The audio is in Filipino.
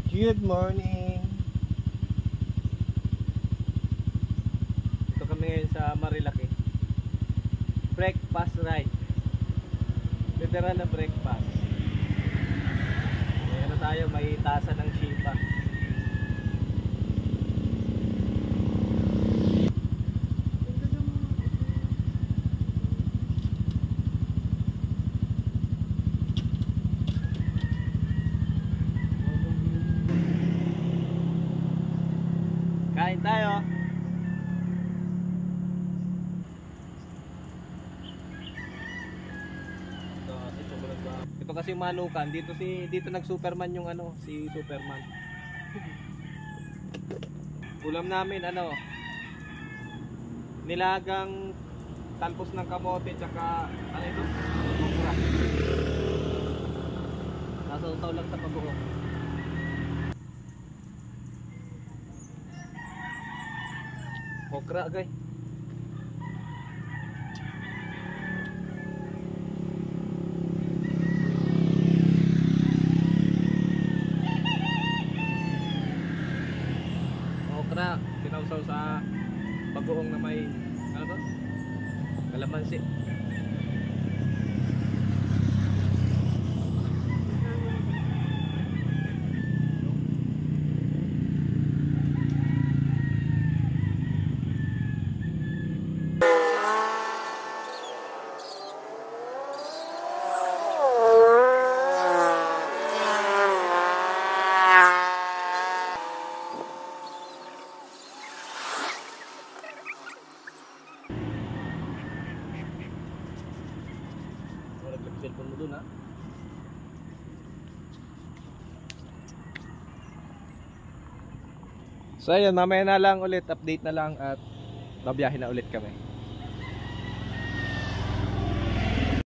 Good morning. Ito kami ngayon sa Marilaki. Breakfast ride. Literal na breakfast. May ano tayo, may tasa ng Shiba. Kain tayo. Ito kasi manukan. Dito nag-Superman yung si Superman. Ulam namin nilagang talpos ng kamote tsaka ito? Okra. Nasaw-saw lang sa pag-uok. Okra agay. Okra sinawsaw sa pag-uong na may kalamansi. Cellphone mo dun ha. So ayun, mamaya na lang ulit, update na lang at babiyahin na ulit kami.